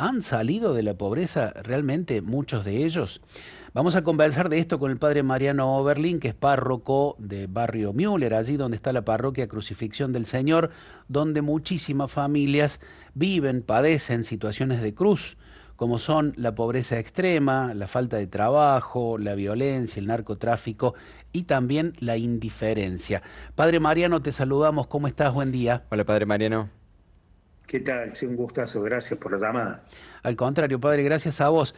¿Han salido de la pobreza realmente muchos de ellos? Vamos a conversar de esto con el padre Mariano Oberlin, que es párroco de Barrio Müller, allí donde está la parroquia Crucifixión del Señor, donde muchísimas familias viven, padecen situaciones de cruz, como son la pobreza extrema, la falta de trabajo, la violencia, el narcotráfico y también la indiferencia. Padre Mariano, te saludamos. ¿Cómo estás? Buen día. Hola, padre Mariano. ¿Qué tal? Sí, un gustazo. Gracias por la llamada. Al contrario, padre, gracias a vos.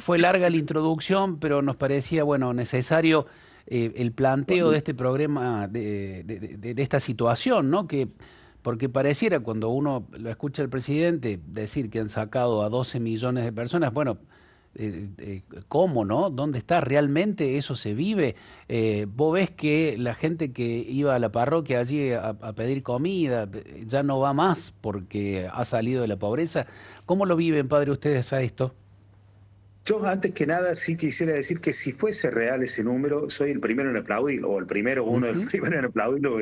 Fue larga la introducción, pero nos parecía, bueno, necesario el planteo de este programa, de esta situación, ¿no? Porque pareciera cuando uno lo escucha al presidente decir que han sacado a 12 millones de personas, bueno, ¿cómo, no? ¿Dónde está? ¿Realmente eso se vive? Vos ves que la gente que iba a la parroquia allí a pedir comida ya no va más porque ha salido de la pobreza. ¿Cómo lo viven, padre, ustedes a esto? Yo, antes que nada, sí quisiera decir que si fuese real ese número, soy el primero en aplaudirlo, o el primero, uno de los Ujú. primeros en aplaudirlo,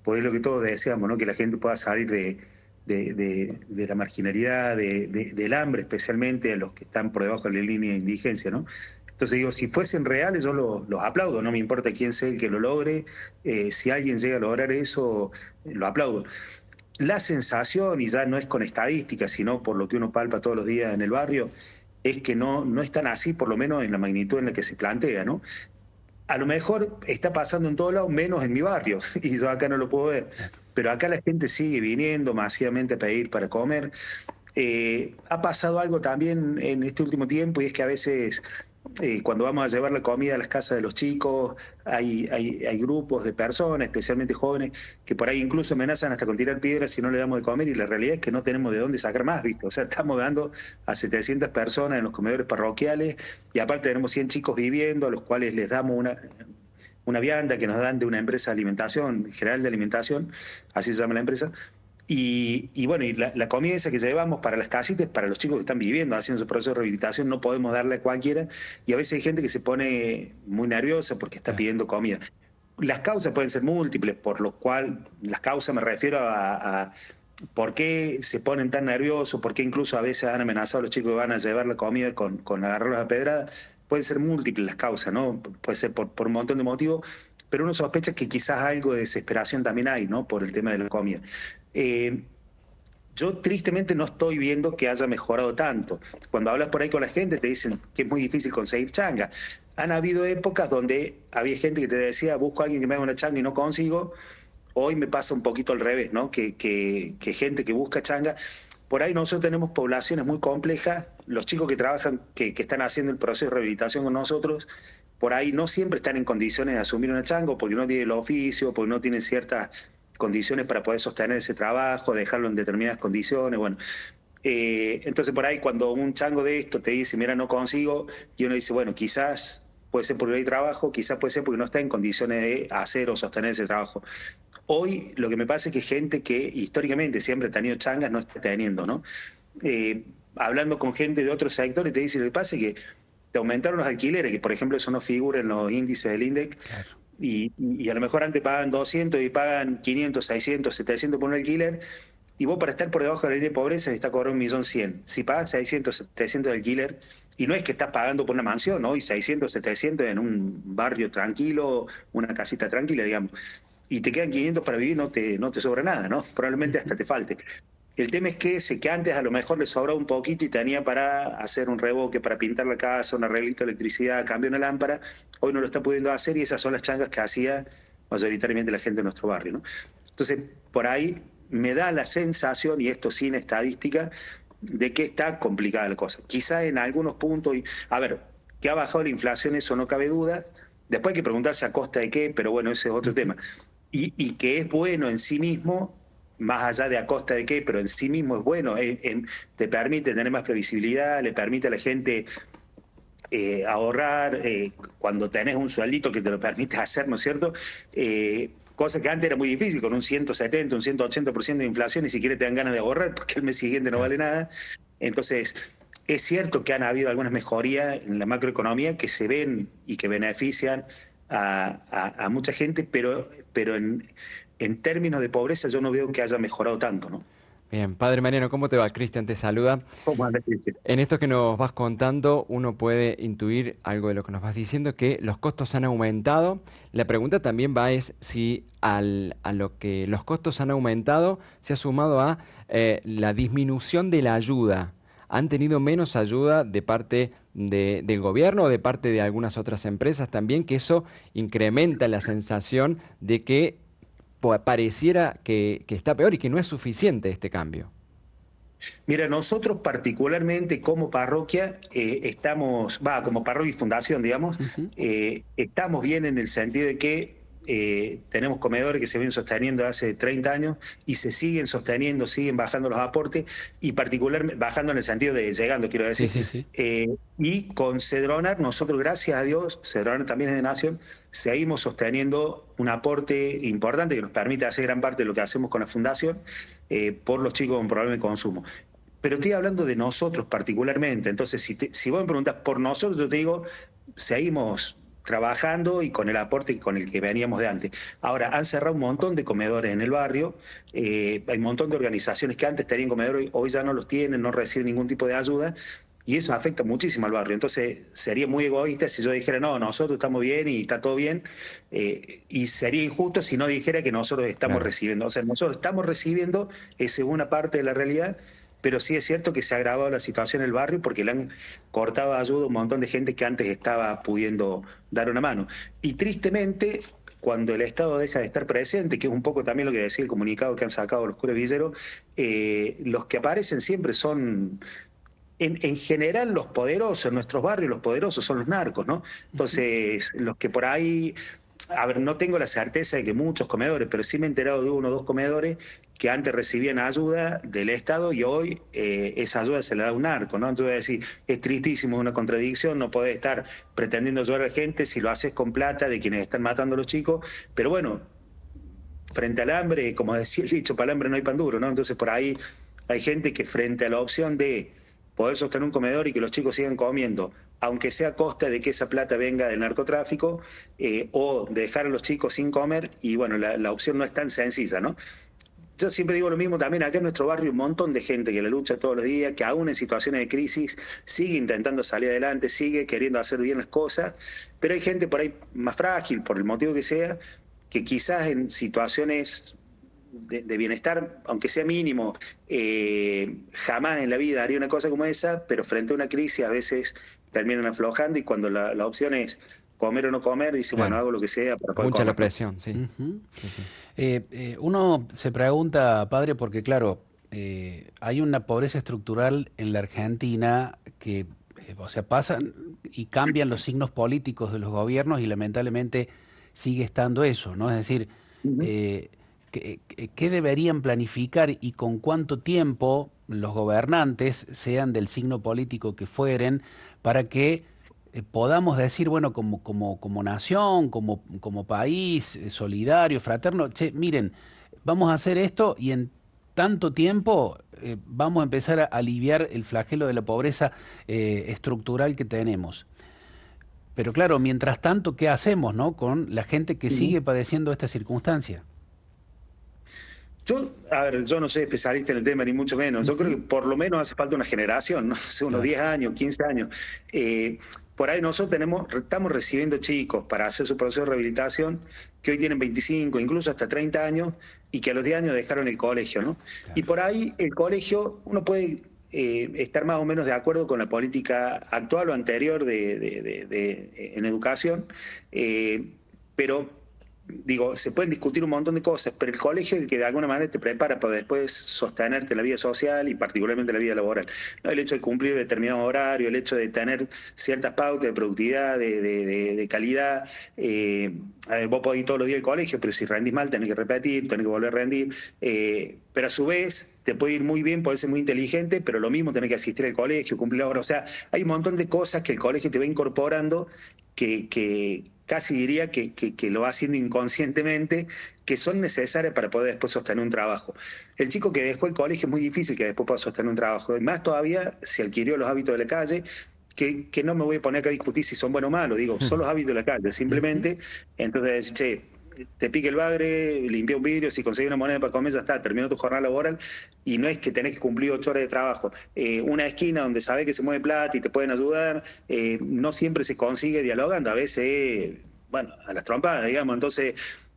porque es lo que todos deseamos, ¿no? Que la gente pueda salir de la marginalidad, del hambre, especialmente a los que están por debajo de la línea de indigencia, ¿no? Entonces digo, si fuesen reales, yo los aplaudo, no me importa quién sea el que lo logre, si alguien llega a lograr eso, lo aplaudo. La sensación, y ya no es con estadísticas, sino por lo que uno palpa todos los días en el barrio, es que no es tan así, por lo menos en la magnitud en la que se plantea, ¿no? A lo mejor está pasando en todos lados, menos en mi barrio, y yo acá no lo puedo ver. Claro. Pero acá la gente sigue viniendo masivamente a pedir para comer. Ha pasado algo también en este último tiempo, y es que a veces cuando vamos a llevar la comida a las casas de los chicos, hay grupos de personas, especialmente jóvenes, que por ahí incluso amenazan hasta con tirar piedras si no le damos de comer, y la realidad es que no tenemos de dónde sacar más, ¿viste? O sea, estamos dando a 700 personas en los comedores parroquiales, y aparte tenemos 100 chicos viviendo, a los cuales les damos una vianda que nos dan de una empresa de alimentación, general de alimentación, así se llama la empresa. Y bueno, y la comida esa que llevamos para las casitas, para los chicos que están viviendo, haciendo su proceso de rehabilitación, no podemos darle a cualquiera. Y a veces hay gente que se pone muy nerviosa porque está Claro. pidiendo comida. Las causas pueden ser múltiples, por lo cual, las causas me refiero a por qué se ponen tan nerviosos, por qué incluso a veces han amenazado a los chicos que van a llevar la comida con agarrarlos a pedrada. Pueden ser múltiples las causas, ¿no? Puede ser por un montón de motivos, pero uno sospecha que quizás algo de desesperación también hay, ¿no? Por el tema de la comida. Eh, yo tristemente no estoy viendo que haya mejorado tanto. Cuando hablas por ahí con la gente te dicen que es muy difícil conseguir changa. Han habido épocas donde había gente que te decía, busco a alguien que me haga una changa y no consigo. Hoy me pasa un poquito al revés, ¿no? Que gente que busca changa. Por ahí nosotros tenemos poblaciones muy complejas. Los chicos que trabajan, que están haciendo el proceso de rehabilitación con nosotros, por ahí no siempre están en condiciones de asumir una changa, porque no tienen el oficio, porque no tienen ciertas condiciones para poder sostener ese trabajo, dejarlo en determinadas condiciones, bueno. Entonces por ahí cuando un chango de esto te dice, mira, no consigo, y uno dice, bueno, quizás puede ser porque no hay trabajo, quizás puede ser porque no está en condiciones de hacer o sostener ese trabajo. Hoy lo que me pasa es que gente que históricamente siempre ha tenido changas no está teniendo, ¿no? Hablando con gente de otros sectores te dice, lo que pasa es que te aumentaron los alquileres, que por ejemplo eso no figura en los índices del INDEC, Claro. y a lo mejor antes pagaban 200 y pagan 500, 600, 700 por un alquiler, y vos para estar por debajo de la línea de pobreza necesitas cobrar 1.100.000. Si pagas 600, 700 de alquiler, y no es que estás pagando por una mansión, ¿no? Y 600, 700 en un barrio tranquilo, una casita tranquila, digamos, y te quedan 500 para vivir, no te sobra nada, ¿no? Probablemente hasta Ujú. te falte. El tema es que sé que antes a lo mejor le sobraba un poquito y tenía para hacer un revoque, para pintar la casa, un arreglito de electricidad, cambio una lámpara. Hoy no lo está pudiendo hacer, y esas son las changas que hacía mayoritariamente la gente de nuestro barrio, ¿no? Entonces, por ahí me da la sensación, y esto sin estadística, de que está complicada la cosa. Quizá en algunos puntos, a ver, que ha bajado la inflación, eso no cabe duda. Después hay que preguntarse a costa de qué, pero bueno, ese es otro Ujú. tema. Y que es bueno en sí mismo, más allá de a costa de qué, pero en sí mismo es bueno, te permite tener más previsibilidad, le permite a la gente ahorrar, cuando tenés un sueldito que te lo permite hacer, ¿no es cierto? Cosa que antes era muy difícil, con un 170, un 180% de inflación, ni siquiera te dan ganas de ahorrar porque el mes siguiente no Claro. vale nada. Entonces, es cierto que han habido algunas mejorías en la macroeconomía que se ven y que benefician a mucha gente, pero en términos de pobreza yo no veo que haya mejorado tanto, ¿no? Bien, Padre Mariano, ¿cómo te va? Cristian te saluda. ¿Cómo anda, Cristian? En esto que nos vas contando, uno puede intuir algo de lo que nos vas diciendo, que los costos han aumentado. La pregunta también va es si a lo que los costos han aumentado se ha sumado a la disminución de la ayuda. ¿Han tenido menos ayuda de parte del gobierno o de parte de algunas otras empresas también? Que eso incrementa la sensación de que pareciera que está peor y que no es suficiente este cambio. Mira, nosotros particularmente como parroquia como parroquia y fundación, digamos, Ujú. estamos bien en el sentido de que tenemos comedores que se vienen sosteniendo hace 30 años y se siguen sosteniendo, siguen bajando los aportes y particularmente bajando en el sentido de llegando, quiero Sí, decir. sí, sí. Y con Cedronar, nosotros, gracias a Dios, Cedronar también es de Nación, seguimos sosteniendo un aporte importante que nos permite hacer gran parte de lo que hacemos con la fundación por los chicos con problemas de consumo. Pero estoy hablando de nosotros particularmente. Entonces, si vos me preguntas por nosotros, yo te digo, seguimos trabajando y con el aporte con el que veníamos de antes. Ahora, han cerrado un montón de comedores en el barrio, hay un montón de organizaciones que antes tenían comedores, hoy ya no los tienen, no reciben ningún tipo de ayuda, y eso afecta muchísimo al barrio. Entonces, sería muy egoísta si yo dijera, no, nosotros estamos bien y está todo bien, y sería injusto si no dijera que nosotros estamos Claro. recibiendo. O sea, nosotros estamos recibiendo, esa es una parte de la realidad, pero sí es cierto que se ha agravado la situación en el barrio porque le han cortado ayuda a un montón de gente que antes estaba pudiendo dar una mano. Y tristemente, cuando el Estado deja de estar presente, que es un poco también lo que decía el comunicado que han sacado los curas villeros, los que aparecen siempre son en general los poderosos, en nuestros barrios los poderosos son los narcos, ¿no? Ujú. Entonces, los que por ahí, a ver, no tengo la certeza de que muchos comedores, pero sí me he enterado de uno o dos comedores que antes recibían ayuda del Estado y hoy esa ayuda se la da un narco, ¿no? Entonces voy a decir, es tristísimo, es una contradicción, no podés estar pretendiendo ayudar a la gente si lo haces con plata de quienes están matando a los chicos, pero bueno, frente al hambre, como decía el dicho, para el hambre no hay pan duro, ¿no? Entonces por ahí hay gente que frente a la opción de poder sostener un comedor y que los chicos sigan comiendo, aunque sea a costa de que esa plata venga del narcotráfico, o de dejar a los chicos sin comer, y bueno, la opción no es tan sencilla, ¿no? Yo siempre digo lo mismo también, acá en nuestro barrio un montón de gente que la lucha todos los días, que aún en situaciones de crisis sigue intentando salir adelante, sigue queriendo hacer bien las cosas, pero hay gente por ahí más frágil, por el motivo que sea, que quizás en situaciones de bienestar, aunque sea mínimo, jamás en la vida haría una cosa como esa, pero frente a una crisis a veces terminan aflojando y cuando la opción es comer o no comer, dice, bueno, Claro. hago lo que sea para poder Mucha la comer, ¿no? presión, sí. Ujú. Sí, sí. Uno se pregunta, padre, porque claro, hay una pobreza estructural en la Argentina que, o sea, pasan y cambian los signos políticos de los gobiernos y lamentablemente sigue estando eso, ¿no? Es decir, Ujú. eh, ¿qué deberían planificar y con cuánto tiempo los gobernantes, sean del signo político que fueren, para que podamos decir, bueno, como nación, como país solidario, fraterno, che, miren, vamos a hacer esto y en tanto tiempo vamos a empezar a aliviar el flagelo de la pobreza estructural que tenemos. Pero claro, mientras tanto, ¿qué hacemos, no? Con la gente que Ujú. sigue padeciendo esta circunstancia. Yo, a ver, yo no soy especialista en el tema, ni mucho menos. Yo creo que Ujú. por lo menos hace falta una generación, no sé, unos Claro, 10 años, 15 años. Eh, por ahí nosotros estamos recibiendo chicos para hacer su proceso de rehabilitación que hoy tienen 25, incluso hasta 30 años, y que a los 10 años dejaron el colegio, ¿no? Y claro. por ahí el colegio, uno puede estar más o menos de acuerdo con la política actual o anterior en educación, pero digo, se pueden discutir un montón de cosas, pero el colegio es el que de alguna manera te prepara para después sostenerte en la vida social y particularmente en la vida laboral. ¿No? El hecho de cumplir determinado horario, el hecho de tener ciertas pautas de productividad, de calidad. A ver, vos podés ir todos los días al colegio, pero si rendís mal tenés que repetir, tenés que volver a rendir. Pero a su vez te puede ir muy bien, podés ser muy inteligente, pero lo mismo tenés que asistir al colegio, cumplir la hora. O sea, hay un montón de cosas que el colegio te va incorporando que casi diría que lo va haciendo inconscientemente, que son necesarias para poder después sostener un trabajo. El chico que dejó el colegio es muy difícil que después pueda sostener un trabajo. Y más todavía si adquirió los hábitos de la calle, no me voy a poner acá a discutir si son buenos o malos, digo, son los hábitos de la calle, Ujú. simplemente. Entonces, che, te pique el bagre, limpia un vidrio, si consigues una moneda para comer, ya está, terminó tu jornada laboral, y no es que tenés que cumplir 8 horas de trabajo. Una esquina donde sabés que se mueve plata y te pueden ayudar, no siempre se consigue dialogando, a veces, bueno, a las trompadas, digamos. Entonces,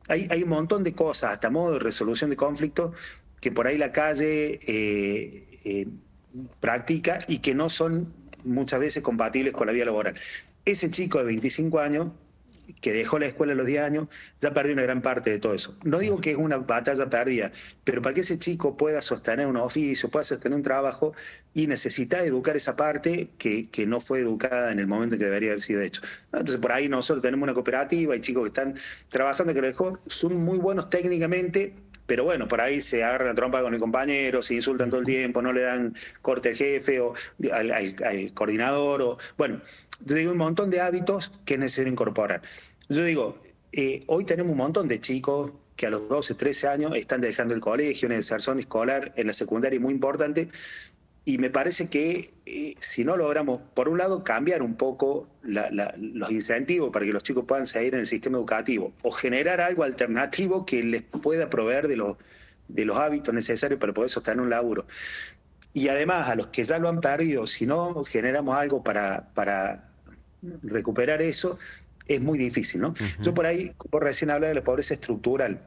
hay un montón de cosas, hasta modo de resolución de conflictos, que por ahí la calle practica y que no son muchas veces compatibles con la vida laboral. Ese chico de 25 años que dejó la escuela a los 10 años, ya perdió una gran parte de todo eso. No digo que es una batalla perdida, pero para que ese chico pueda sostener un oficio, pueda sostener un trabajo, y necesita educar esa parte que no fue educada en el momento en que debería haber sido hecho. Entonces, por ahí nosotros tenemos una cooperativa, hay chicos que están trabajando, que lo dejó, son muy buenos técnicamente, pero bueno, por ahí se agarran a trompa con el compañero, se insultan todo el tiempo, no le dan corte al jefe o al coordinador, o bueno, yo digo un montón de hábitos que es necesario incorporar. Yo digo, hoy tenemos un montón de chicos que a los 12, 13 años están dejando el colegio, una deserción escolar en la secundaria muy importante, y me parece que si no logramos, por un lado, cambiar un poco los incentivos para que los chicos puedan seguir en el sistema educativo, o generar algo alternativo que les pueda proveer de los hábitos necesarios para poder sostener un laburo. Y además, a los que ya lo han perdido, si no generamos algo para recuperar eso, es muy difícil, ¿no? Yo por ahí, vos recién hablabas de la pobreza estructural.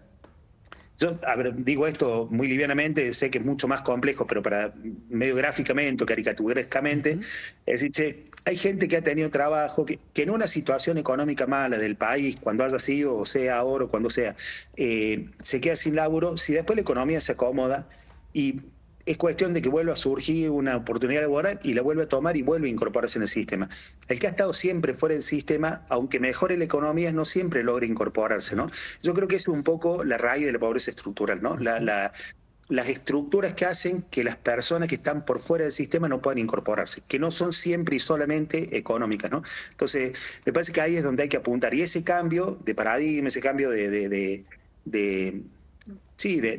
Yo, a ver, digo esto muy livianamente, sé que es mucho más complejo, pero para medio gráficamente o caricaturescamente, es decir, che, hay gente que ha tenido trabajo, que en una situación económica mala del país, cuando haya sido, o sea ahora o cuando sea, se queda sin laburo. Si después la economía se acomoda y es cuestión de que vuelva a surgir una oportunidad laboral y la vuelve a tomar y vuelve a incorporarse en el sistema. El que ha estado siempre fuera del sistema, aunque mejore la economía, no siempre logra incorporarse, ¿no? Yo creo que eso es un poco la raíz de la pobreza estructural, ¿no? Las estructuras que hacen que las personas que están por fuera del sistema no puedan incorporarse, que no son siempre y solamente económicas, ¿no? Entonces, me parece que ahí es donde hay que apuntar. Y ese cambio de paradigma, ese cambio de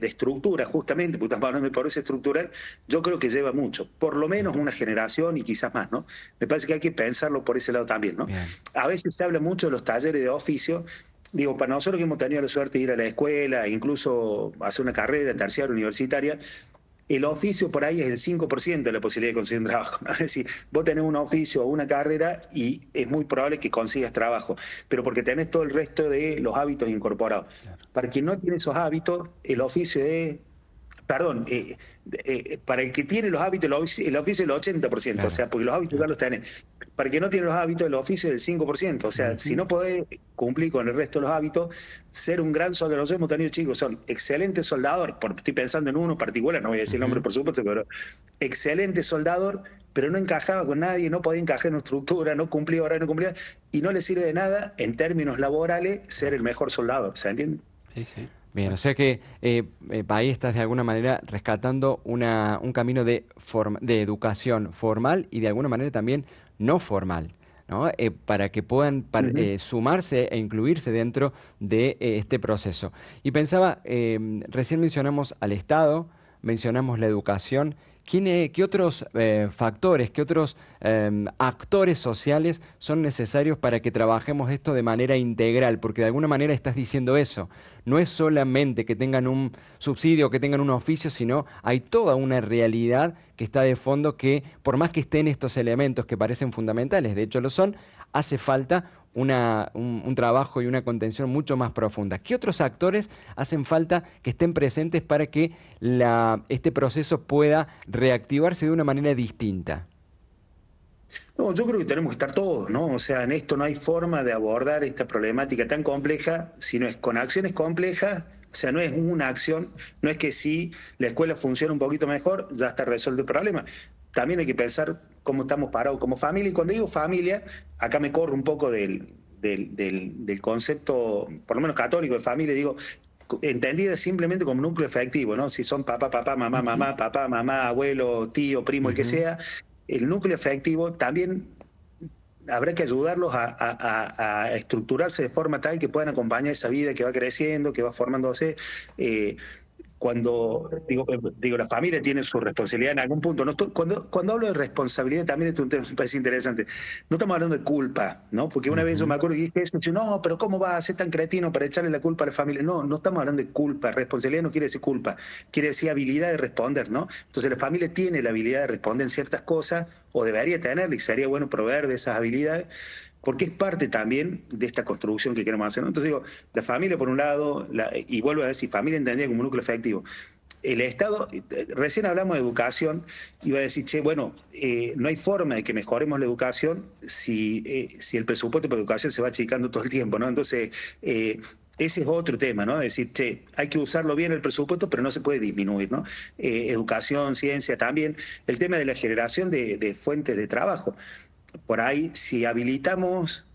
estructura, justamente, porque estamos hablando de pobreza estructural, yo creo que lleva mucho, por lo menos una generación y quizás más, ¿no? Me parece que hay que pensarlo por ese lado también, ¿no? Bien. A veces se habla mucho de los talleres de oficio. Digo, para nosotros que hemos tenido la suerte de ir a la escuela, incluso hacer una carrera terciaria universitaria, el oficio por ahí es el 5% de la posibilidad de conseguir un trabajo, ¿no? Es decir, vos tenés un oficio o una carrera y es muy probable que consigas trabajo, pero porque tenés todo el resto de los hábitos incorporados. Claro. Para quien no tiene esos hábitos, el oficio es... Perdón, para el que tiene los hábitos, el oficio es el 80%, claro. O sea, porque los hábitos ya los tenés. Para el que no tiene los hábitos, el oficio es el 5%. O sea, si no podés cumplir con el resto de los hábitos, ser un gran soldador. Nosotros hemos tenido chicos, son excelentes soldadores, estoy pensando en uno particular, no voy a decir el nombre por supuesto, pero excelente soldador, pero no encajaba con nadie, no podía encajar en una estructura, no cumplía horario, no cumplía, y no le sirve de nada, en términos laborales, ser el mejor soldador, ¿se entiende? Sí, sí. Bien, o sea que ahí estás de alguna manera rescatando un camino de educación formal y de alguna manera también no formal, ¿no? Para que puedan sumarse e incluirse dentro de este proceso. Y pensaba, recién mencionamos al Estado, mencionamos la educación. ¿Qué otros factores, qué otros actores sociales son necesarios para que trabajemos esto de manera integral? Porque de alguna manera estás diciendo eso. No es solamente que tengan un subsidio, que tengan un oficio, sino hay toda una realidad que está de fondo que, por más que estén estos elementos que parecen fundamentales, de hecho lo son, hace falta un trabajo y una contención mucho más profunda. ¿Qué otros actores hacen falta que estén presentes para que este proceso pueda reactivarse de una manera distinta? No, yo creo que tenemos que estar todos, ¿no? O sea, en esto no hay forma de abordar esta problemática tan compleja si no es con acciones complejas. O sea, no es una acción, no es que si la escuela funciona un poquito mejor, ya está resuelto el problema. También hay que pensar cómo estamos parados como familia. Y cuando digo familia, acá me corro un poco del concepto, por lo menos católico de familia, digo, entendida simplemente como núcleo efectivo, ¿no? Si son papá, mamá, mamá, papá, mamá, abuelo, tío, primo, el que sea, el núcleo efectivo también habrá que ayudarlos a estructurarse de forma tal que puedan acompañar esa vida que va creciendo, que va formándose. digo, la familia tiene su responsabilidad en algún punto. Cuando hablo de responsabilidad también es un tema que me parece interesante. No estamos hablando de culpa, ¿no? Porque una vez yo me acuerdo que dije eso, no, pero ¿cómo va a ser tan cretino para echarle la culpa a la familia? No estamos hablando de culpa. Responsabilidad no quiere decir culpa, quiere decir habilidad de responder, ¿no? Entonces la familia tiene la habilidad de responder en ciertas cosas, o debería tenerla, y sería bueno proveer de esas habilidades, porque es parte también de esta construcción que queremos hacer, ¿no? Entonces digo, la familia por un lado, y vuelvo a decir, familia entendida como núcleo afectivo. El Estado, recién hablamos de educación, iba a decir, che, bueno, no hay forma de que mejoremos la educación si el presupuesto para educación se va achicando todo el tiempo, ¿no? Entonces, ese es otro tema, ¿no? Es decir, che, hay que usarlo bien el presupuesto, pero no se puede disminuir, ¿no? Educación, ciencia también. El tema de la generación de fuentes de trabajo. Por ahí, si habilitamos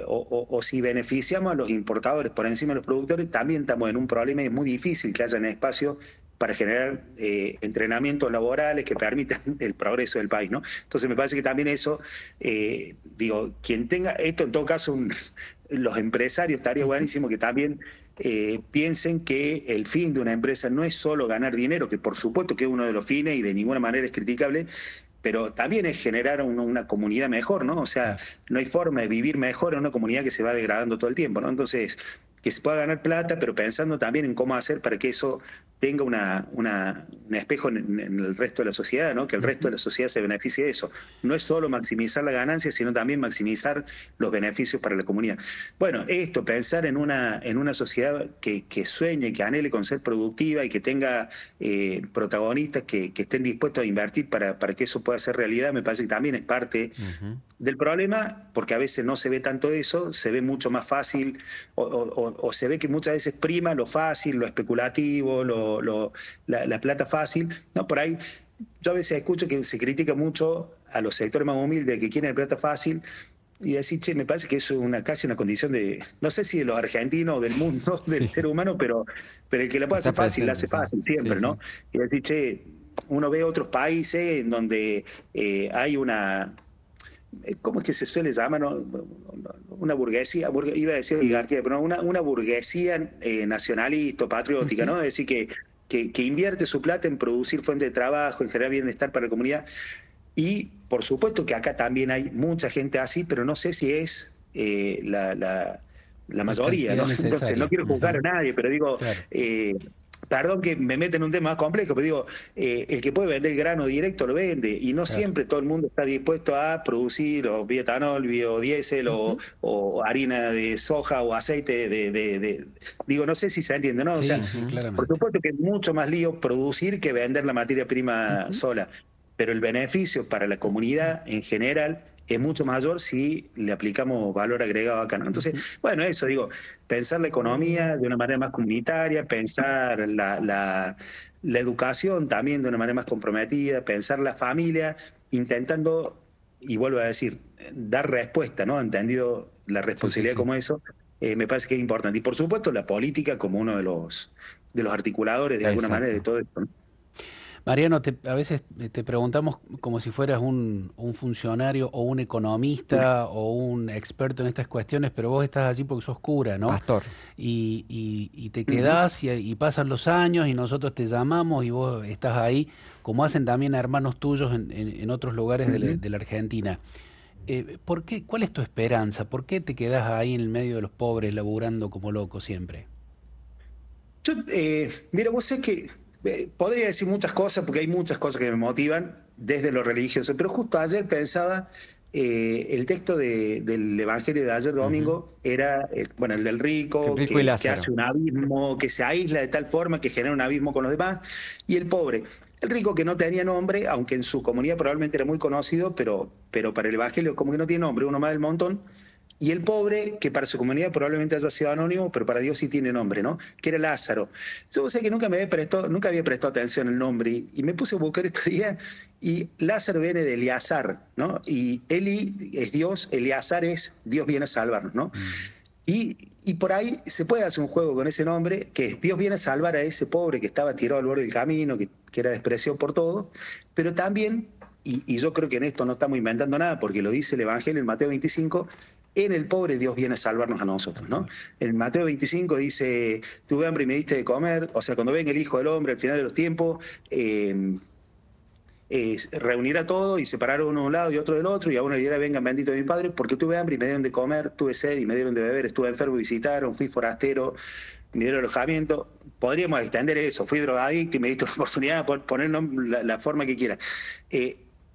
o si beneficiamos a los importadores por encima de los productores, también estamos en un problema y es muy difícil que haya espacio para generar entrenamientos laborales que permitan el progreso del país, ¿no? Entonces me parece que también eso, quien tenga esto, en todo caso, los empresarios, estaría buenísimo que también piensen que el fin de una empresa no es solo ganar dinero, que por supuesto que es uno de los fines y de ninguna manera es criticable, pero también es generar una comunidad mejor, ¿no? O sea, no hay forma de vivir mejor en una comunidad que se va degradando todo el tiempo, ¿no? Entonces, que se pueda ganar plata, pero pensando también en cómo hacer para que eso tenga un espejo en el resto de la sociedad, ¿no? Que el resto de la sociedad se beneficie de eso. No es solo maximizar la ganancia, sino también maximizar los beneficios para la comunidad. Bueno, pensar en una sociedad que sueñe, que anhele con ser productiva y que tenga protagonistas que estén dispuestos a invertir para que eso pueda ser realidad, me parece que también es parte del problema, porque a veces no se ve tanto eso, se ve mucho más fácil, o se ve que muchas veces prima lo fácil, lo especulativo, la plata fácil, ¿no? Por ahí yo a veces escucho que se critica mucho a los sectores más humildes que quieren plata fácil, y decir, che, me parece que eso es casi una condición de, no sé si de los argentinos o del mundo, del ser humano, pero el que la puede hacer fácil, la hace fácil siempre, ¿no? Y decir, che, uno ve otros países en donde hay una... ¿Cómo es que se suele llamar? ¿No? Una burguesía, iba a decir oligarquía, pero una burguesía nacionalista, patriótica, ¿no? Es decir, que invierte su plata en producir fuentes de trabajo, en generar bienestar para la comunidad. Y por supuesto que acá también hay mucha gente así, pero no sé si es la mayoría, ¿no? Entonces no quiero juzgar a nadie, pero digo... Claro. Perdón que me meta en un tema más complejo, pero digo, el que puede vender el grano directo lo vende, y no siempre todo el mundo está dispuesto a producir o bioetanol, biodiesel o harina de soja o aceite digo, no sé si se entiende, ¿no? O sea, por supuesto que es mucho más lío producir que vender la materia prima sola, pero el beneficio para la comunidad en general es mucho mayor si le aplicamos valor agregado acá, ¿no? Entonces, bueno, eso, digo, pensar la economía de una manera más comunitaria, pensar la educación también de una manera más comprometida, pensar la familia, intentando, y vuelvo a decir, dar respuesta, ¿no? Entendido la responsabilidad como eso, me parece que es importante. Y por supuesto la política como uno de los articuladores de alguna manera de todo esto, ¿no? Mariano, a veces te preguntamos como si fueras un funcionario o un economista o un experto en estas cuestiones, pero vos estás allí porque sos cura, ¿no? Pastor. Y te quedás y pasan los años y nosotros te llamamos y vos estás ahí, como hacen también hermanos tuyos en otros lugares de la Argentina. ¿Por qué? ¿Cuál es tu esperanza? ¿Por qué te quedás ahí en el medio de los pobres laburando como loco siempre? Yo, mira, vos sabés que podría decir muchas cosas, porque hay muchas cosas que me motivan desde lo religioso, pero justo ayer pensaba, el texto del Evangelio de ayer domingo era, bueno, el del rico, que hace un abismo, que se aísla de tal forma que genera un abismo con los demás, y el pobre. El rico que no tenía nombre, aunque en su comunidad probablemente era muy conocido, pero para el Evangelio como que no tiene nombre, uno más del montón. Y el pobre, que para su comunidad probablemente haya sido anónimo, pero para Dios sí tiene nombre, ¿no? Que era Lázaro. Yo sé que nunca había prestado atención al nombre, y me puse a buscar este día, y Lázaro viene de Eleazar, ¿no? Y Eli es Dios, Eleazar es Dios viene a salvarnos, ¿no? Y por ahí se puede hacer un juego con ese nombre, que es Dios viene a salvar a ese pobre que estaba tirado al borde del camino, que era despreciado por todos, pero también, y yo creo que en esto no estamos inventando nada, porque lo dice el Evangelio en Mateo 25, en el pobre Dios viene a salvarnos a nosotros, ¿no? En Mateo 25 dice, tuve hambre y me diste de comer, o sea, cuando venga el Hijo del Hombre al final de los tiempos, reunirá todo y separar uno de un lado y otro del otro, y a uno le dirá, vengan, bendito de mi Padre, porque tuve hambre y me dieron de comer, tuve sed y me dieron de beber, estuve enfermo y visitaron, fui forastero, me dieron alojamiento. Podríamos extender eso, fui drogadicto y me diste la oportunidad de ponernos la forma que quiera.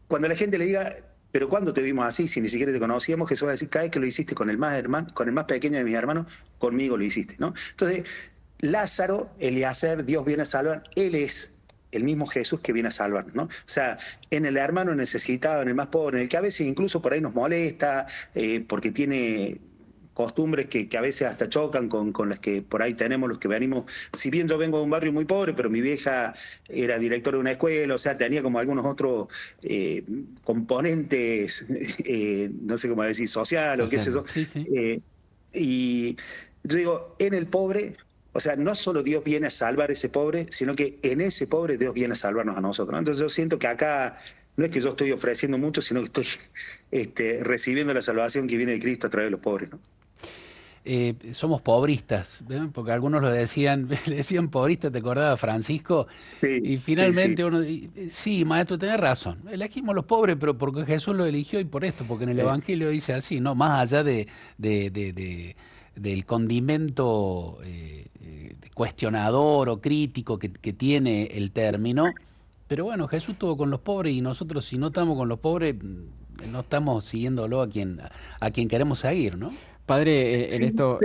Cuando la gente le diga, pero ¿cuándo te vimos así? Si ni siquiera te conocíamos, Jesús va a decir, cada vez que lo hiciste con el más pequeño de mis hermanos, conmigo lo hiciste, ¿no? Entonces, Lázaro, Eliezer, Dios viene a salvar, él es el mismo Jesús que viene a salvarnos, ¿no? O sea, en el hermano necesitado, en el más pobre, en el que a veces incluso por ahí nos molesta, porque tiene costumbres que a veces hasta chocan con las que por ahí tenemos los que venimos. Si bien yo vengo de un barrio muy pobre, pero mi vieja era directora de una escuela, o sea, tenía como algunos otros componentes, no sé cómo decir, social o qué sé yo. Sí, sí. Y yo digo, en el pobre, o sea, no solo Dios viene a salvar a ese pobre, sino que en ese pobre Dios viene a salvarnos a nosotros, ¿no? Entonces yo siento que acá no es que yo estoy ofreciendo mucho, sino que estoy recibiendo la salvación que viene de Cristo a través de los pobres, ¿no? Somos pobristas, ¿ven? Porque algunos lo decían, le decían pobrista, ¿te acordabas, Francisco? Y Sí, sí, sí. finalmente sí, maestro, tenés razón, elegimos los pobres, pero porque Jesús lo eligió y por esto, porque en el Evangelio dice así, ¿no? Más allá del condimento cuestionador o crítico que tiene el término, pero bueno, Jesús estuvo con los pobres y nosotros si no estamos con los pobres, no estamos siguiéndolo a quien queremos seguir, ¿no? Padre, Sí, pero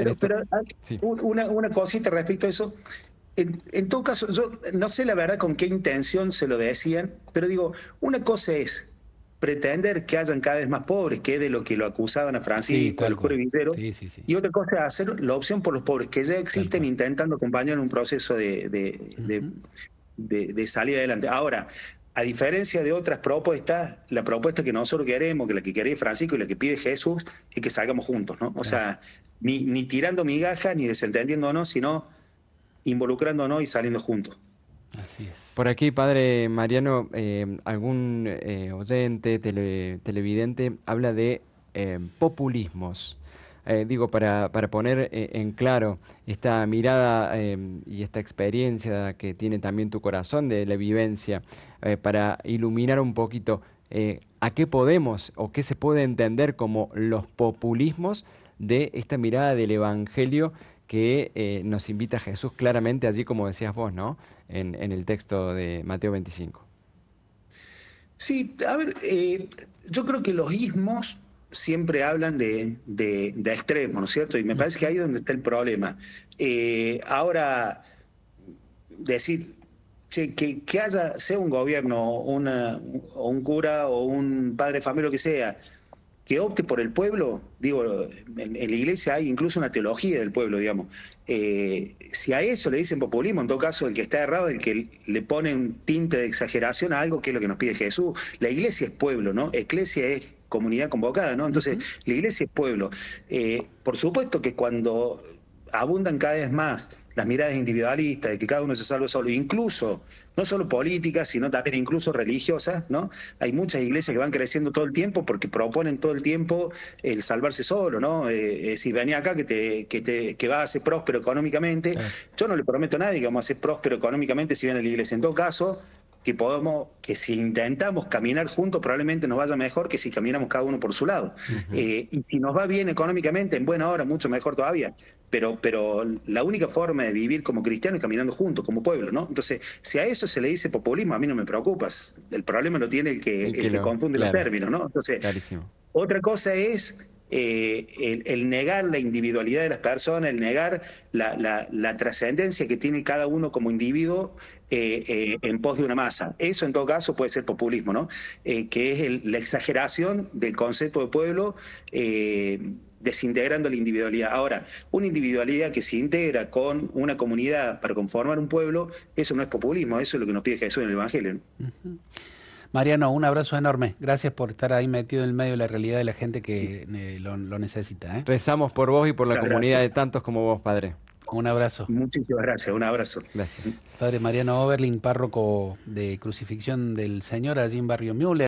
sí. una cosita respecto a eso. En todo caso, yo no sé la verdad con qué intención se lo decían, pero digo, una cosa es pretender que hayan cada vez más pobres, que es de lo que lo acusaban a Sí, Francisco, a tal los curas cual. villeros, Sí, sí, sí, y otra cosa es hacer la opción por los pobres, que ya tal existen cual. intentando acompañar en un proceso Ujú. de salir adelante. Ahora, a diferencia de otras propuestas, la propuesta que nosotros queremos, que la que quiere Francisco y la que pide Jesús, es que salgamos juntos, ¿no? O Claro, sea, ni tirando migajas, ni desentendiéndonos, sino involucrándonos y saliendo juntos. así es. Por aquí, padre Mariano, algún oyente, televidente, habla de populismos. Digo, para poner en claro esta mirada y esta experiencia que tiene también tu corazón de la vivencia, para iluminar un poquito a qué podemos o qué se puede entender como los populismos de esta mirada del Evangelio que nos invita Jesús claramente, allí como decías vos, ¿no? En el texto de Mateo 25. Sí, a ver, yo creo que los ismos siempre hablan de extremos, ¿no es cierto? Y me parece que ahí es donde está el problema. Ahora, decir, che, sea un gobierno, o un cura, o un padre de familia, lo que sea, que opte por el pueblo, digo, en la iglesia hay incluso una teología del pueblo, digamos. Si a eso le dicen populismo, en todo caso el que está errado es el que le pone un tinte de exageración a algo que es lo que nos pide Jesús. La iglesia es pueblo, ¿no? Eclesia es comunidad convocada, ¿no? Entonces, Ujú. la iglesia es pueblo. Por supuesto que cuando abundan cada vez más las miradas individualistas, de que cada uno se salve solo, incluso, no solo políticas, sino también incluso religiosas, ¿no? Hay muchas iglesias que van creciendo todo el tiempo porque proponen todo el tiempo el salvarse solo, ¿no? Si venía acá que va a ser próspero económicamente, Claro. yo no le prometo a nadie que vamos a ser próspero económicamente si viene a la iglesia. En todo caso, que si intentamos caminar juntos probablemente nos vaya mejor que si caminamos cada uno por su lado. Ujú. Y si nos va bien económicamente, en buena hora, mucho mejor todavía. Pero la única forma de vivir como cristiano es caminando juntos, como pueblo, ¿no? Entonces, si a eso se le dice populismo, a mí no me preocupa. El problema lo tiene El que el que confunde los claro, términos, ¿no? Entonces, clarísimo. otra cosa es el negar la individualidad de las personas, el negar la trascendencia que tiene cada uno como individuo en pos de una masa. Eso en todo caso puede ser populismo, ¿no? Que es la exageración del concepto de pueblo, desintegrando la individualidad. Ahora, una individualidad que se integra con una comunidad para conformar un pueblo, eso no es populismo, eso es lo que nos pide Jesús en el Evangelio, ¿no? Ujú. Mariano, un abrazo enorme. Gracias por estar ahí metido en el medio de la realidad de la gente que lo necesita, ¿eh? Rezamos por vos y por la Muchas comunidad de gracias. tantos como vos, padre. Un abrazo. Muchísimas gracias. Un abrazo. Gracias. Padre Mariano Oberlin, párroco de Crucifixión del Señor, allí en Barrio Müller.